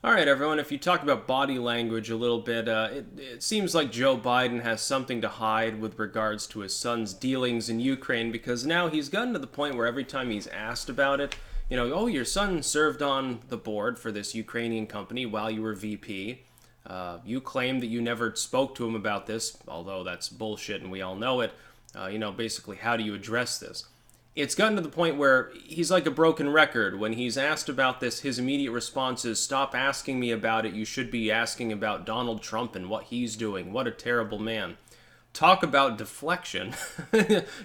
All right, everyone, if you talk about body language a little bit, it seems like Joe Biden has something to hide with regards to his son's dealings in Ukraine because now he's gotten to the point where every time he's asked about it, oh, your son served on the board for this Ukrainian company while you were VP. You claim that you never spoke to him about this, although that's bullshit and we all know it. Basically, how do you address this? It's gotten to the point where he's like a broken record. When he's asked about this, his immediate response is, "Stop asking me about it. You should be asking about Donald Trump and what he's doing. What a terrible man." Talk about deflection.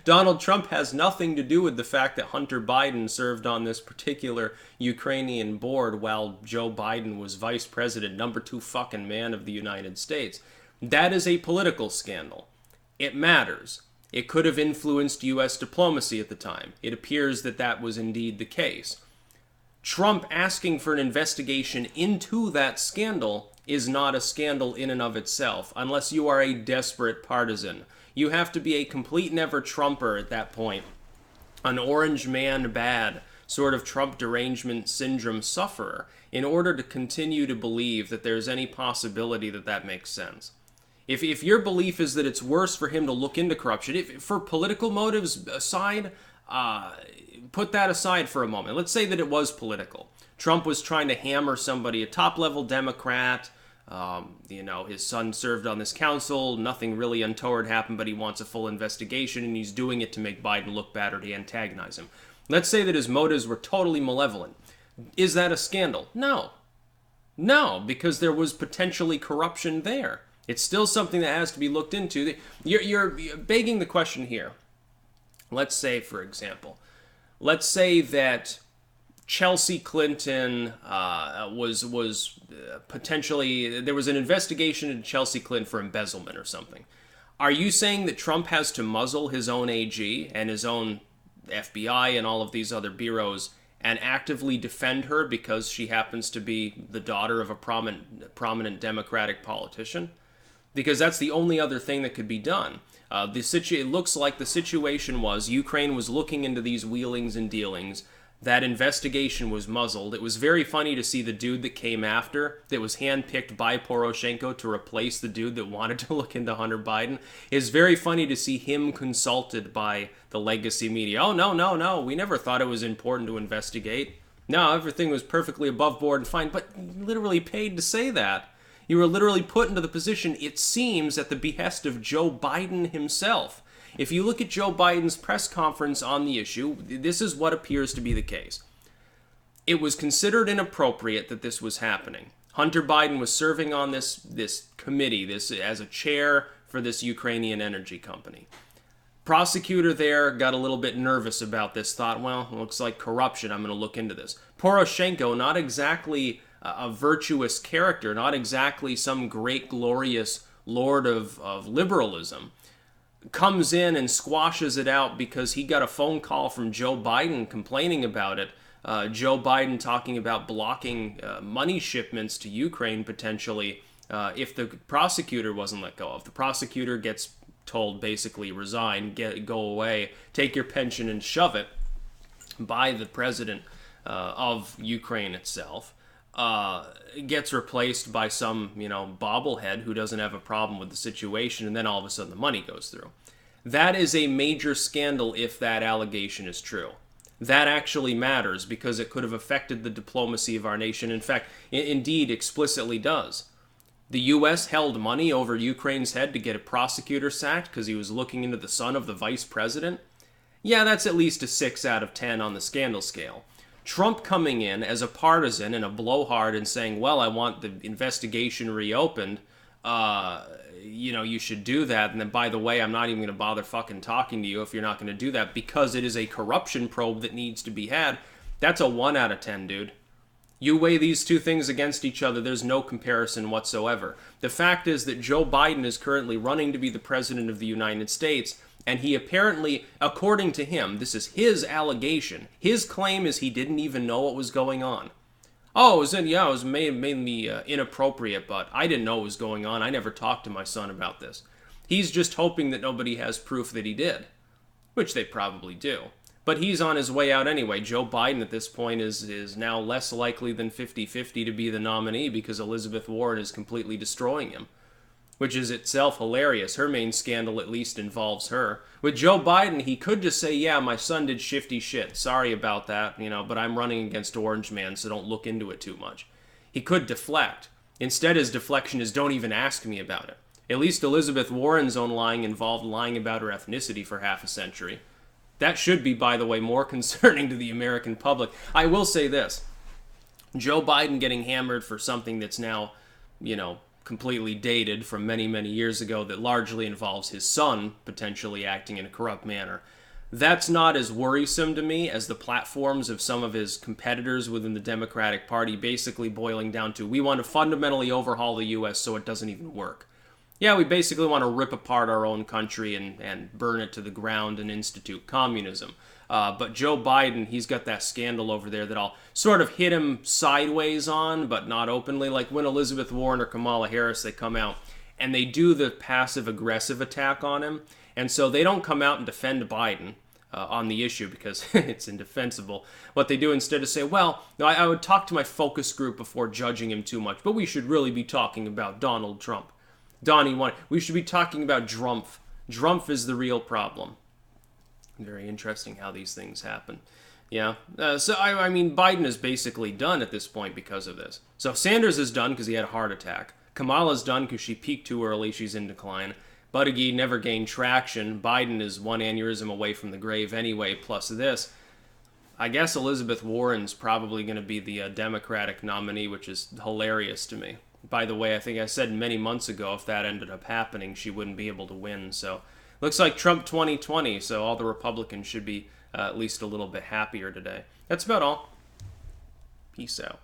Donald Trump has nothing to do with the fact that Hunter Biden served on this particular Ukrainian board while Joe Biden was vice president, number two fucking man of the United States. That is a political scandal. It matters. It could have influenced U.S. diplomacy at the time. It appears that that was indeed the case. Trump asking for an investigation into that scandal is not a scandal in and of itself, unless you are a desperate partisan. You have to be a complete never-Trumper at that point. An orange man bad, sort of Trump derangement syndrome sufferer, in order to continue to believe that there's any possibility that that makes sense. If your belief is that it's worse for him to look into corruption, if for political motives aside, put that aside for a moment. Let's say that it was political. Trump was trying to hammer somebody, a top-level Democrat. His son served on this council. Nothing really untoward happened, but he wants a full investigation, and he's doing it to make Biden look bad or to antagonize him. Let's say that his motives were totally malevolent. Is that a scandal? No. No, because there was potentially corruption there. It's still something that has to be looked into. You're begging the question here. Let's say, for example, that Chelsea Clinton was potentially, there was an investigation into Chelsea Clinton for embezzlement or something. Are you saying that Trump has to muzzle his own AG and his own FBI and all of these other bureaus and actively defend her because she happens to be the daughter of a prominent Democratic politician? Because that's the only other thing that could be done. It looks like the situation was Ukraine was looking into these wheelings and dealings. That investigation was muzzled. It was very funny to see the dude that came after, that was handpicked by Poroshenko to replace the dude that wanted to look into Hunter Biden. It's very funny to see him consulted by the legacy media. Oh, no, we never thought it was important to investigate. No, everything was perfectly above board and fine, but literally paid to say that. You were literally put into the position, it seems, at the behest of Joe Biden himself. If you look at Joe Biden's press conference on the issue, this is what appears to be the case. It was considered inappropriate that this was happening. Hunter Biden was serving on this committee, as a chair for this Ukrainian energy company. Prosecutor there got a little bit nervous about this, thought, well, it looks like corruption, I'm going to look into this. Poroshenko, not exactly a virtuous character, not exactly some great, glorious lord of liberalism, comes in and squashes it out because he got a phone call from Joe Biden complaining about it. Joe Biden talking about blocking money shipments to Ukraine potentially if the prosecutor wasn't let go of. The prosecutor gets told basically resign, go away, take your pension and shove it by the president of Ukraine itself. Gets replaced by some, bobblehead who doesn't have a problem with the situation, and then all of a sudden the money goes through. That is a major scandal if that allegation is true. That actually matters because it could have affected the diplomacy of our nation. In fact, indeed explicitly does. The U.S. held money over Ukraine's head to get a prosecutor sacked because he was looking into the son of the vice president. Yeah, that's at least a 6 out of 10 on the scandal scale. Trump coming in as a partisan and a blowhard and saying, well, I want the investigation reopened, you should do that. And then, by the way, I'm not even going to bother fucking talking to you if you're not going to do that because it is a corruption probe that needs to be had. That's a 1 out of 10, dude. You weigh these two things against each other, there's no comparison whatsoever. The fact is that Joe Biden is currently running to be the president of the United States, and he apparently, according to him, this is his allegation, his claim is he didn't even know what was going on. Oh, it was mainly inappropriate, but I didn't know what was going on. I never talked to my son about this. He's just hoping that nobody has proof that he did, which they probably do. But he's on his way out anyway. Joe Biden at this point is now less likely than 50-50 to be the nominee because Elizabeth Warren is completely destroying him, which is itself hilarious. Her main scandal at least involves her. With Joe Biden, he could just say, yeah, my son did shifty shit. Sorry about that, but I'm running against Orange Man, so don't look into it too much. He could deflect. Instead, his deflection is, don't even ask me about it. At least Elizabeth Warren's own lying involved lying about her ethnicity for half a century. That should be, by the way, more concerning to the American public. I will say this. Joe Biden getting hammered for something that's now, completely dated from many, many years ago that largely involves his son potentially acting in a corrupt manner. That's not as worrisome to me as the platforms of some of his competitors within the Democratic Party basically boiling down to, we want to fundamentally overhaul the U.S. so it doesn't even work. Yeah, we basically want to rip apart our own country and burn it to the ground and institute communism. But Joe Biden, he's got that scandal over there that I'll sort of hit him sideways on, but not openly. Like when Elizabeth Warren or Kamala Harris, they come out and they do the passive-aggressive attack on him. And so they don't come out and defend Biden on the issue because it's indefensible. What they do instead is say, well, I would talk to my focus group before judging him too much, but we should really be talking about Donald Trump. Donnie wanted, we should be talking about Drumpf. Drumpf is the real problem. Very interesting how these things happen. Yeah. So, I mean, Biden is basically done at this point because of this. So Sanders is done because he had a heart attack. Kamala's done because she peaked too early. She's in decline. Buttigieg never gained traction. Biden is one aneurysm away from the grave anyway, plus this. I guess Elizabeth Warren's probably going to be the Democratic nominee, which is hilarious to me. By the way, I think I said many months ago if that ended up happening, she wouldn't be able to win. So looks like Trump 2020, so all the Republicans should be at least a little bit happier today. That's about all. Peace out.